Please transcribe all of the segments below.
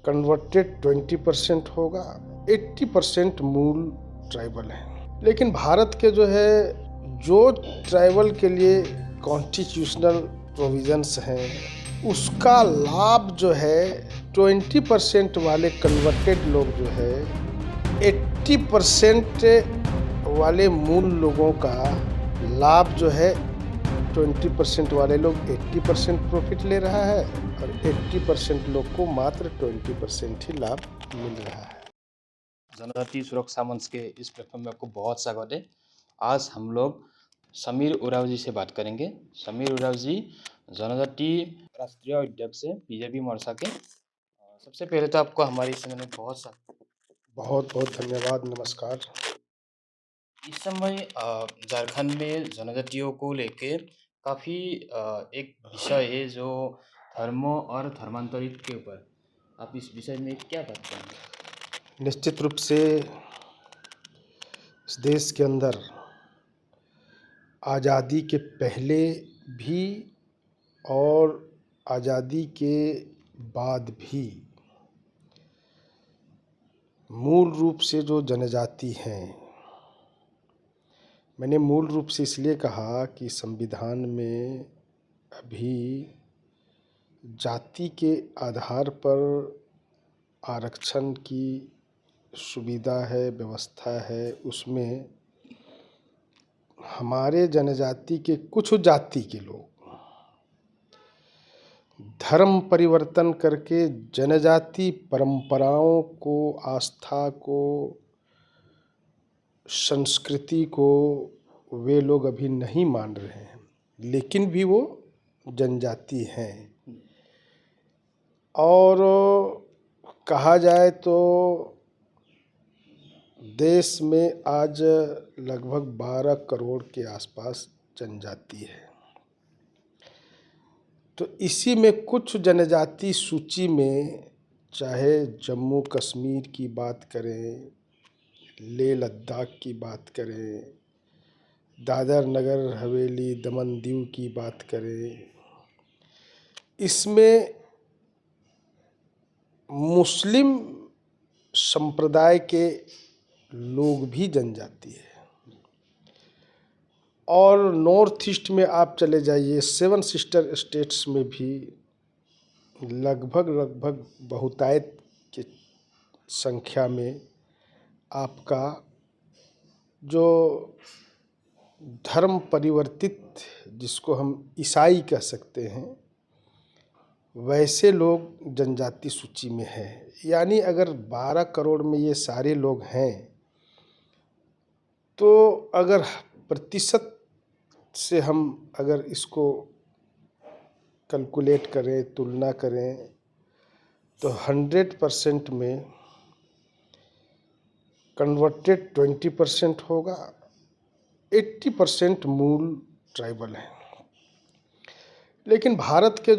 Converted 20% होगा, 80% मूल tribal हैं। लेकिन भारत के जो ट्राइबल के लिए कॉन्स्टिट्यूशनल प्रोविजंस हैं, उसका लाभ 20% वाले कन्वर्टेड लोग 80% वाले मूल लोगों का लाभ 20% वाले लोग 80% प्रॉफिट ले रहा है और 80% लोग को मात्र 20% ही लाभ मिल रहा है। जनजाति सुरक्षा मंच के इस प्लेटफॉर्म में आपको बहुत स्वागत है। आज हम लोग समीर उरांव जी से बात करेंगे। समीर उरांव जी जनजाति राष्ट्रीय अध्यक्ष है बीजेपी मोर्चा के। सबसे पहले तो आपको हमारे इस चैनल में बहुत धन्यवाद, नमस्कार। इस समय झारखंड में जनजातियों को लेके काफ़ी एक विषय है जो धर्मों और धर्मांतरित के ऊपर, आप इस विषय में क्या बात करेंगे? निश्चित रूप से इस देश के अंदर आज़ादी के पहले भी और आज़ादी के बाद भी मूल रूप से जो जनजाति हैं, मैंने मूल रूप से इसलिए कहा कि संविधान में अभी जाति के आधार पर आरक्षण की सुविधा है, व्यवस्था है। उसमें हमारे जनजाति के कुछ जाति के लोग धर्म परिवर्तन करके जनजाति परंपराओं को, आस्था को, संस्कृति को वे लोग अभी नहीं मान रहे हैं, लेकिन भी वो जनजाति हैं। और कहा जाए तो देश में आज लगभग 12 करोड़ के आसपास जनजाति है। तो इसी में कुछ जनजाति सूची में, चाहे जम्मू कश्मीर की बात करें, लेह लद्दाख की बात करें, दादर नगर हवेली, दमन दीव की बात करें, इसमें मुस्लिम संप्रदाय के लोग भी जनजाति है। और नॉर्थ ईस्ट में आप चले जाइए, 7 सिस्टर स्टेट्स में भी लगभग बहुतायत की संख्या में आपका जो धर्म परिवर्तित, जिसको हम ईसाई कह सकते हैं, वैसे लोग जनजाति सूची में हैं। यानी अगर 12 करोड़ में ये सारे लोग हैं, तो अगर प्रतिशत से हम अगर इसको कैलकुलेट करें, तुलना करें, तो 100% में कन्वर्टेड 20% होगा, 80% मूल ट्राइबल हैं। लेकिन भारत के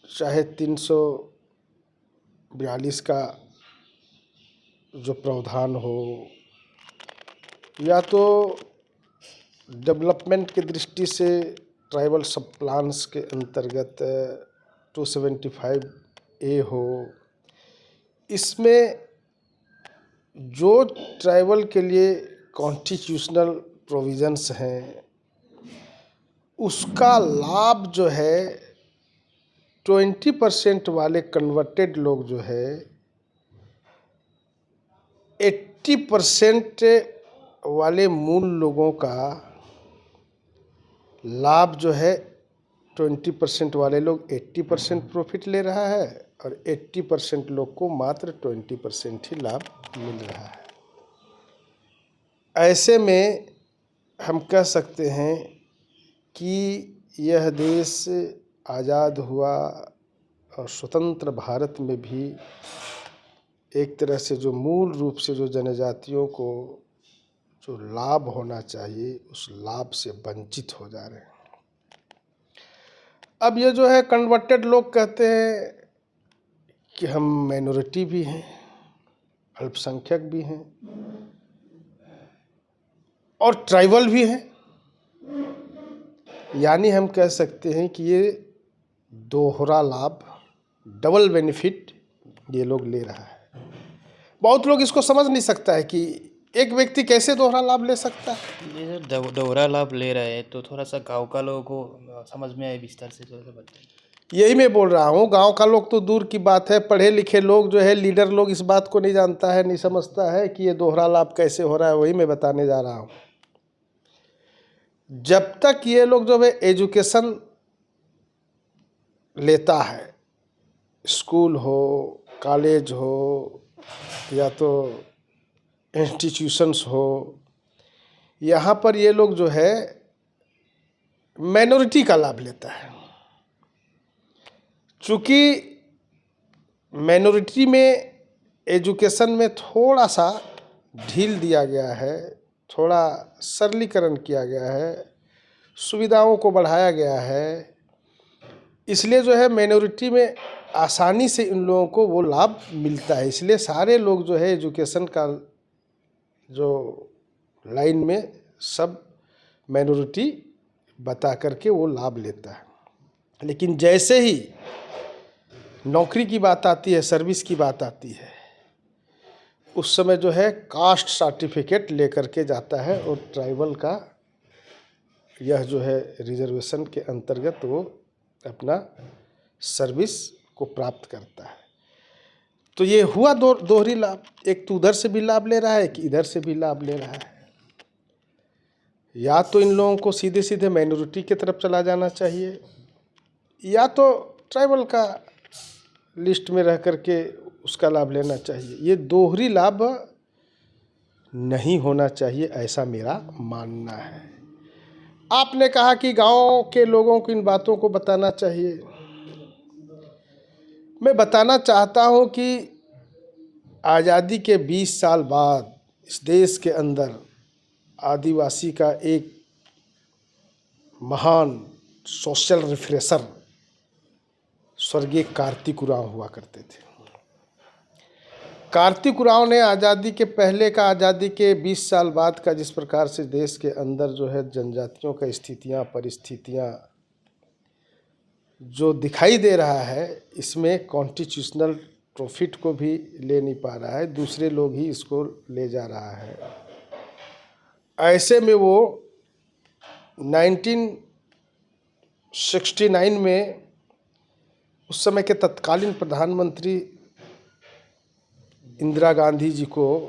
चाहे 342 का जो प्रावधान हो, या तो डेवलपमेंट की दृष्टि से ट्राइबल सब प्लान्स के अंतर्गत 275A हो, इसमें जो ट्राइबल के लिए कॉन्स्टिट्यूशनल प्रोविजंस हैं, उसका लाभ 20% वाले कन्वर्टेड लोग 80% वाले मूल लोगों का लाभ 20% वाले लोग 80% प्रॉफिट ले रहा है और 80% लोग को मात्र 20% ही लाभ मिल रहा है। ऐसे में हम कह सकते हैं कि यह देश आज़ाद हुआ और स्वतंत्र भारत में भी एक तरह से जो मूल रूप से जो जनजातियों को जो लाभ होना चाहिए, उस लाभ से वंचित हो जा रहे हैं। अब ये कन्वर्टेड लोग कहते हैं कि हम माइनॉरिटी भी हैं, अल्पसंख्यक भी हैं और ट्राइबल भी हैं। यानी हम कह सकते हैं कि ये दोहरा लाभ डबल बेनिफिट ये लोग ले रहा है। बहुत लोग इसको समझ नहीं सकता है कि एक व्यक्ति कैसे दोहरा लाभ ले सकता है। ये जो दोहरा लाभ ले रहा है तो थोड़ा सा गांव का लोगों को समझ में आए, विस्तार से थोड़ा सा बताइए। यही मैं बोल रहा हूँ, गांव का लोग तो दूर की बात है, पढ़े लिखे लोग जो है, लीडर लोग इस बात को नहीं जानता है, नहीं समझता है कि ये दोहरा लाभ कैसे हो रहा है। वही मैं बताने जा रहा हूँ। जब तक ये लोग जो है एजुकेशन लेता है, स्कूल हो, कॉलेज हो, या तो इंस्टीट्यूशंस हो, यहाँ पर ये लोग जो है माइनॉरिटी का लाभ लेता है। चूँकि माइनॉरिटी में एजुकेशन में थोड़ा सा ढील दिया गया है, थोड़ा सरलीकरण किया गया है, सुविधाओं को बढ़ाया गया है, इसलिए जो है माइनॉरिटी में आसानी से इन लोगों को वो लाभ मिलता है। इसलिए सारे लोग जो है एजुकेशन का जो लाइन में सब माइनॉरिटी बता करके वो लाभ लेता है। लेकिन जैसे ही नौकरी की बात आती है, सर्विस की बात आती है, उस समय जो है कास्ट सर्टिफिकेट लेकर के जाता है और ट्राइबल का यह जो है रिजर्वेशन के अंतर्गत वो अपना सर्विस को प्राप्त करता है। तो ये हुआ दोहरी लाभ। एक तो उधर से भी लाभ ले रहा है, कि इधर से भी लाभ ले रहा है। या तो इन लोगों को सीधे सीधे माइनॉरिटी की तरफ चला जाना चाहिए, या तो ट्राइबल का लिस्ट में रह करके उसका लाभ लेना चाहिए। ये दोहरी लाभ नहीं होना चाहिए, ऐसा मेरा मानना है। आपने कहा कि गांव के लोगों को इन बातों को बताना चाहिए। मैं बताना चाहता हूं कि आज़ादी के 20 साल बाद इस देश के अंदर आदिवासी का एक महान सोशल रिफ्रेशर स्वर्गीय कार्तिक उरांव हुआ करते थे। कार्तिक उरांव ने आज़ादी के पहले का, आज़ादी के 20 साल बाद का जिस प्रकार से देश के अंदर जो है जनजातियों का स्थितियाँ, परिस्थितियाँ जो दिखाई दे रहा है, इसमें कॉन्स्टिट्यूशनल प्रॉफिट को भी ले नहीं पा रहा है, दूसरे लोग ही इसको ले जा रहा है। ऐसे में वो 1969 में उस समय के तत्कालीन प्रधानमंत्री इंदिरा गांधी जी को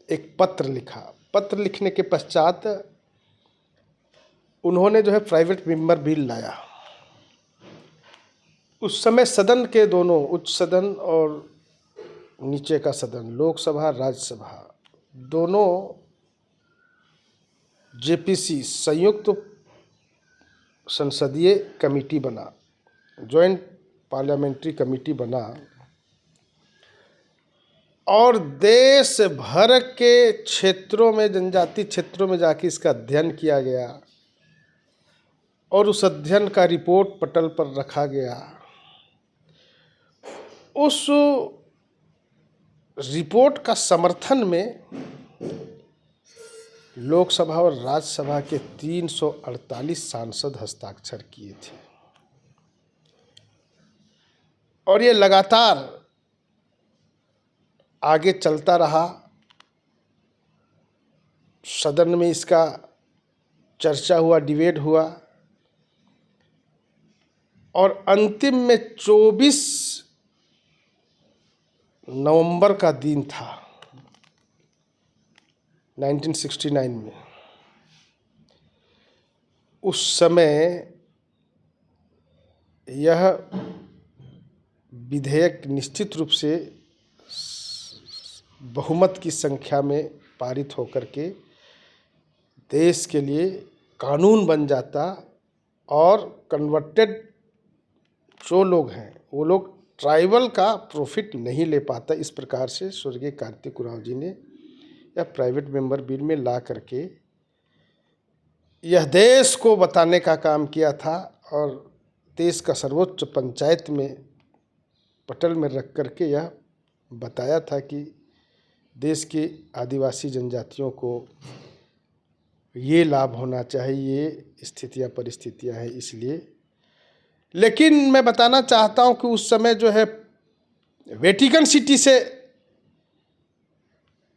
एक पत्र लिखा। पत्र लिखने के पश्चात उन्होंने जो है प्राइवेट मेंबर बिल लाया। उस समय सदन के दोनों, उच्च सदन और नीचे का सदन, लोकसभा राज्यसभा, दोनों जेपीसी संयुक्त संसदीय कमेटी बना, जॉइंट पार्लियामेंट्री कमेटी बना, और देश भर के क्षेत्रों में, जनजाति क्षेत्रों में जाके इसका अध्ययन किया गया और उस अध्ययन का रिपोर्ट पटल पर रखा गया। उस रिपोर्ट का समर्थन में लोकसभा और राज्यसभा के 348 सांसद हस्ताक्षर किए थे, और ये लगातार आगे चलता रहा। सदन में इसका चर्चा हुआ, डिबेट हुआ, और अंतिम में 24 नवंबर का दिन था 1969 में। उस समय यह विधेयक निश्चित रूप से बहुमत की संख्या में पारित होकर के देश के लिए कानून बन जाता, और कन्वर्टेड जो लोग हैं वो लोग ट्राइबल का प्रॉफिट नहीं ले पाता। इस प्रकार से स्वर्गीय कार्तिक उरांव जी ने यह प्राइवेट मेंबर बिल में ला करके यह देश को बताने का काम किया था, और देश का सर्वोच्च पंचायत में पटल में रख करके यह बताया था कि देश के आदिवासी जनजातियों को ये लाभ होना चाहिए, ये स्थितियाँ परिस्थितियाँ हैं इसलिए। लेकिन मैं बताना चाहता हूं कि उस समय जो है वेटिकन सिटी से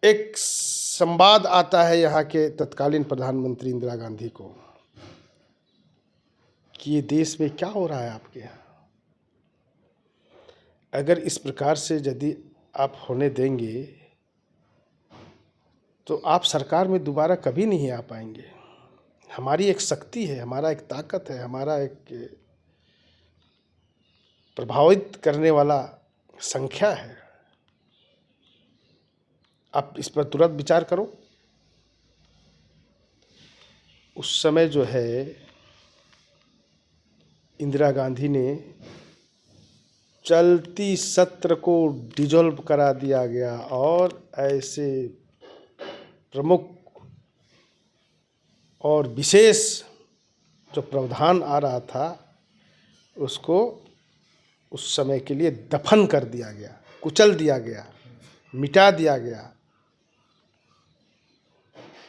एक संवाद आता है यहाँ के तत्कालीन प्रधानमंत्री इंदिरा गांधी को कि ये देश में क्या हो रहा है आपके यहाँ। अगर इस प्रकार से यदि आप होने देंगे तो आप सरकार में दोबारा कभी नहीं आ पाएंगे। हमारी एक शक्ति है, हमारा एक ताकत है, हमारा एक प्रभावित करने वाला संख्या है। आप इस पर तुरंत विचार करो। उस समय जो है इंदिरा गांधी ने चलती सत्र को डिसॉल्व करा दिया गया और ऐसे प्रमुख और विशेष जो प्रावधान आ रहा था उसको उस समय के लिए दफन कर दिया गया, कुचल दिया गया, मिटा दिया गया।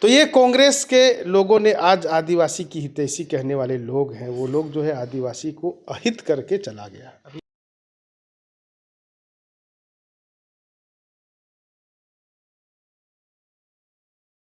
तो ये कांग्रेस के लोगों ने आज आदिवासी की हितैषी कहने वाले लोग हैं, वो लोग जो है आदिवासी को अहित करके चला गया।